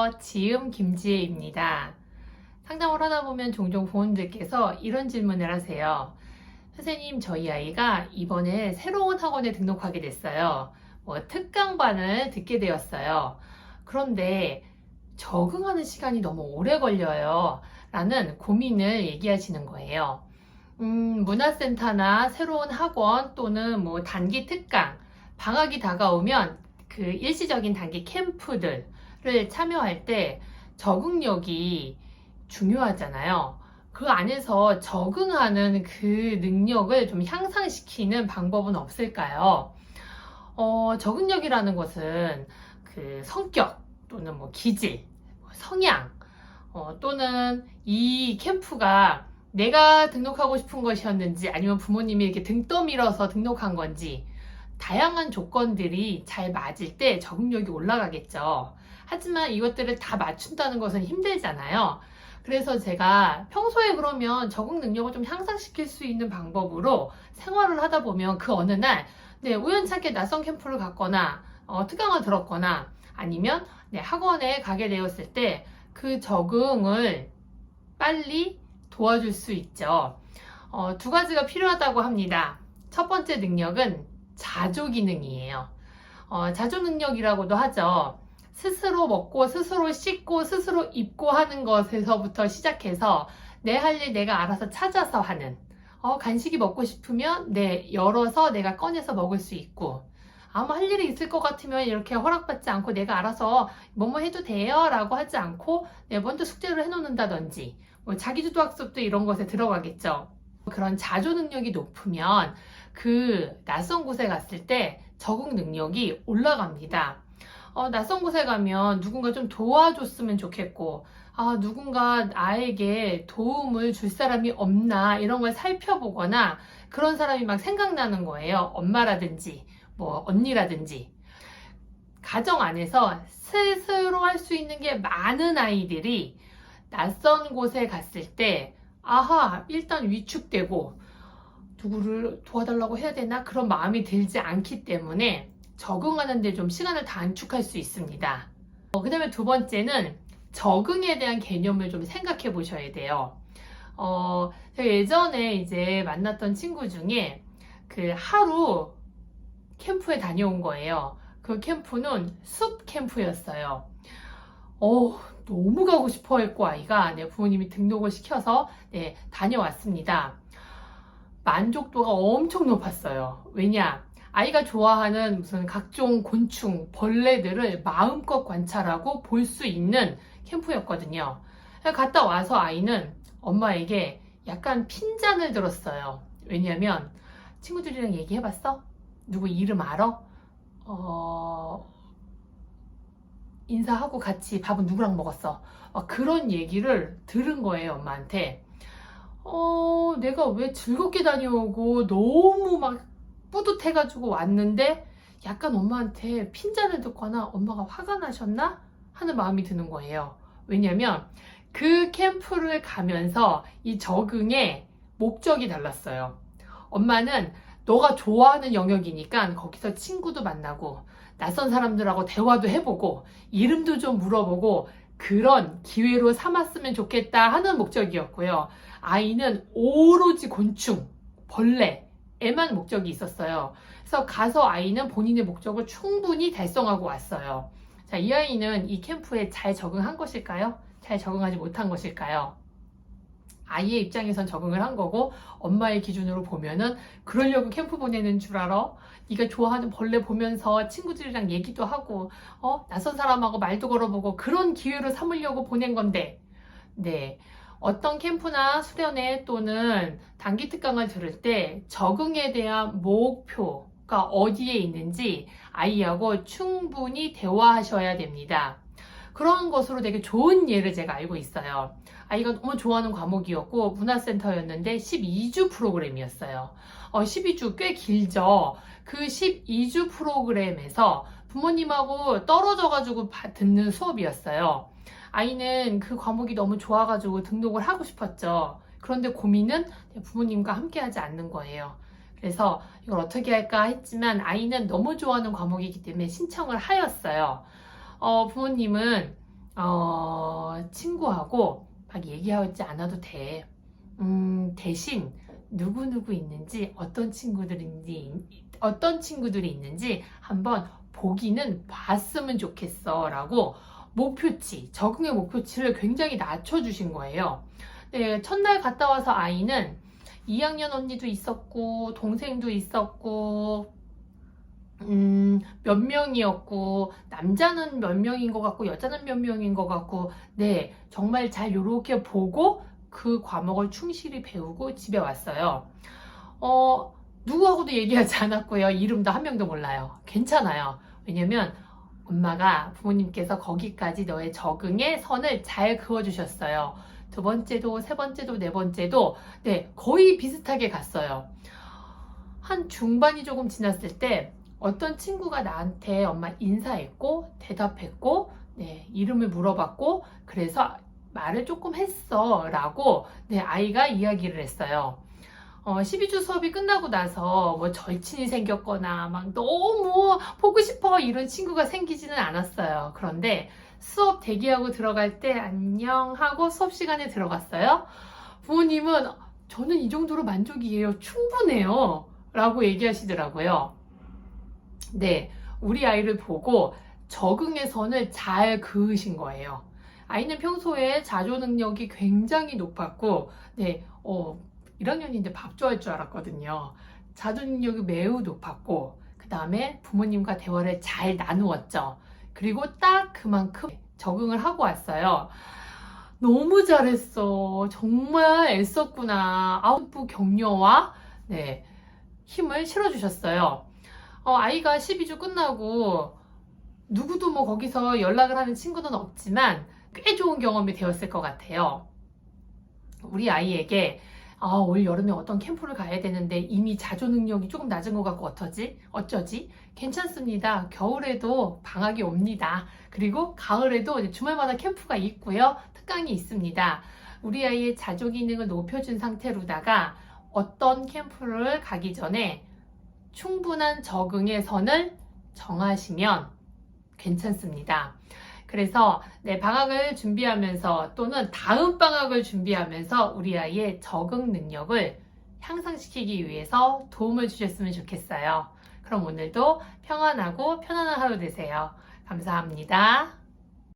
안녕하세요. 지음 김지혜입니다. 상담을 하다 보면 종종 부모님들께서 이런 질문을 하세요. 선생님, 저희 아이가 이번에 새로운 학원에 등록하게 됐어요. 특강반을 듣게 되었어요. 그런데 적응하는 시간이 너무 오래 걸려요. 라는 고민을 얘기하시는 거예요. 문화센터나 새로운 학원 또는 단기 특강, 방학이 다가오면 그 일시적인 단기 캠프들을 참여할 때 적응력이 중요하잖아요. 그 안에서 적응하는 그 능력을 좀 향상시키는 방법은 없을까요? 적응력이라는 것은 그 성격 또는 기질, 성향, 또는 이 캠프가 내가 등록하고 싶은 것이었는지 아니면 부모님이 이렇게 등 떠밀어서 등록한 건지 다양한 조건들이 잘 맞을 때 적응력이 올라가겠죠. 하지만 이것들을 다 맞춘다는 것은 힘들잖아요. 그래서 제가 평소에 그러면 적응 능력을 좀 향상시킬 수 있는 방법으로 생활을 하다 보면 그 어느 날 우연찮게 낯선 캠프를 갔거나 특강을 들었거나 아니면 학원에 가게 되었을 때 그 적응을 빨리 도와줄 수 있죠. 두 가지가 필요하다고 합니다. 첫 번째 능력은 자조 기능이에요. 자조 능력이라고도 하죠. 스스로 먹고 스스로 씻고 스스로 입고 하는 것에서부터 시작해서 내 할 일 내가 알아서 찾아서 하는, 간식이 먹고 싶으면 열어서 내가 꺼내서 먹을 수 있고, 아무 할 일이 있을 것 같으면 이렇게 허락받지 않고 내가 알아서 뭐뭐 해도 돼요 라고 하지 않고 먼저 숙제를 해놓는다든지, 자기주도 학습도 이런 것에 들어가겠죠. 그런 자조 능력이 높으면 그 낯선 곳에 갔을 때 적응 능력이 올라갑니다. 낯선 곳에 가면 누군가 좀 도와줬으면 좋겠고, 누군가 나에게 도움을 줄 사람이 없나 이런 걸 살펴보거나 그런 사람이 막 생각나는 거예요. 엄마라든지 언니라든지. 가정 안에서 스스로 할 수 있는 게 많은 아이들이 낯선 곳에 갔을 때 일단 위축되고 누구를 도와달라고 해야 되나 그런 마음이 들지 않기 때문에 적응하는 데 좀 시간을 단축할 수 있습니다. 그 다음에 두 번째는 적응에 대한 개념을 좀 생각해 보셔야 돼요. 제가 예전에 이제 만났던 친구 중에 그 하루 캠프에 다녀온 거예요. 그 캠프는 숲 캠프였어요. 너무 가고 싶어 했고 아이가 부모님이 등록을 시켜서 다녀왔습니다. 만족도가 엄청 높았어요. 왜냐? 아이가 좋아하는 무슨 각종 곤충, 벌레들을 마음껏 관찰하고 볼 수 있는 캠프였거든요. 갔다 와서 아이는 엄마에게 약간 핀잔을 들었어요. 왜냐면 친구들이랑 얘기해봤어? 누구 이름 알아? 인사하고 같이 밥은 누구랑 먹었어? 그런 얘기를 들은 거예요, 엄마한테. 내가 왜 즐겁게 다녀오고 너무 막 뿌듯해가지고 왔는데 약간 엄마한테 핀잔을 듣거나 엄마가 화가 나셨나? 하는 마음이 드는 거예요. 왜냐면 그 캠프를 가면서 이 적응의 목적이 달랐어요. 엄마는 너가 좋아하는 영역이니까 거기서 친구도 만나고 낯선 사람들하고 대화도 해보고 이름도 좀 물어보고 그런 기회로 삼았으면 좋겠다 하는 목적이었고요. 아이는 오로지 곤충, 벌레에만 목적이 있었어요. 그래서 가서 아이는 본인의 목적을 충분히 달성하고 왔어요. 자, 이 아이는 이 캠프에 잘 적응한 것일까요? 잘 적응하지 못한 것일까요? 아이의 입장에선 적응을 한 거고 엄마의 기준으로 보면은 그러려고 캠프 보내는 줄 알아? 네가 좋아하는 벌레 보면서 친구들이랑 얘기도 하고 낯선 사람하고 말도 걸어보고 그런 기회로 삼으려고 보낸 건데 어떤 캠프나 수련회 또는 단기 특강을 들을 때 적응에 대한 목표가 어디에 있는지 아이하고 충분히 대화하셔야 됩니다. 그런 것으로 되게 좋은 예를 제가 알고 있어요. 아이가 너무 좋아하는 과목이었고 문화센터였는데 12주 프로그램이었어요. 12주 꽤 길죠. 그 12주 프로그램에서 부모님하고 떨어져가지고 듣는 수업이었어요. 아이는 그 과목이 너무 좋아가지고 등록을 하고 싶었죠. 그런데 고민은 부모님과 함께 하지 않는 거예요. 그래서 이걸 어떻게 할까 했지만 아이는 너무 좋아하는 과목이기 때문에 신청을 하였어요. 부모님은 친구하고 막 얘기하지 않아도 돼. 대신 누구누구 있는지, 어떤 친구들이 있는지 한번 보기는 봤으면 좋겠어 라고 적응의 목표치를 굉장히 낮춰주신 거예요. 네, 첫날 갔다 와서 아이는 2학년 언니도 있었고, 동생도 있었고, 몇 명이었고, 남자는 몇 명인 것 같고, 여자는 몇 명인 것 같고, 네, 정말 잘 요렇게 보고 그 과목을 충실히 배우고 집에 왔어요. 누구하고도 얘기하지 않았고요. 이름도 한 명도 몰라요. 괜찮아요. 왜냐면 엄마가, 부모님께서 거기까지 너의 적응의 선을 잘 그어주셨어요. 두 번째도, 세 번째도, 네 번째도, 네, 거의 비슷하게 갔어요. 한 중반이 조금 지났을 때 어떤 친구가 나한테 엄마 인사했고 대답했고 네, 이름을 물어봤고 그래서 말을 조금 했어 라고 네, 아이가 이야기를 했어요. 12주 수업이 끝나고 나서 뭐 절친이 생겼거나 막 너무 보고 싶어 이런 친구가 생기지는 않았어요. 그런데 수업 대기하고 들어갈 때 안녕 하고 수업 시간에 들어갔어요. 부모님은 저는 이 정도로 만족이에요. 충분해요. 라고 얘기하시더라고요. 네, 우리 아이를 보고 적응의 선을 잘 그으신 거예요. 아이는 평소에 자조 능력이 굉장히 높았고, 네, 1학년인데 밥 좋아할 줄 알았거든요. 자조 능력이 매우 높았고, 그 다음에 부모님과 대화를 잘 나누었죠. 그리고 딱 그만큼 적응을 하고 왔어요. 너무 잘했어. 정말 애썼구나. 아웃부 격려와, 네, 힘을 실어주셨어요. 아이가 12주 끝나고 누구도 뭐 거기서 연락을 하는 친구는 없지만 꽤 좋은 경험이 되었을 것 같아요. 우리 아이에게 올 여름에 어떤 캠프를 가야 되는데 이미 자조 능력이 조금 낮은 것 같고 어쩌지? 괜찮습니다. 겨울에도 방학이 옵니다. 그리고 가을에도 주말마다 캠프가 있고요. 특강이 있습니다. 우리 아이의 자조 기능을 높여준 상태로다가 어떤 캠프를 가기 전에 충분한 적응의 선을 정하시면 괜찮습니다. 그래서 방학을 준비하면서 또는 다음 방학을 준비하면서 우리 아이의 적응 능력을 향상시키기 위해서 도움을 주셨으면 좋겠어요. 그럼 오늘도 평안하고 편안한 하루 되세요. 감사합니다.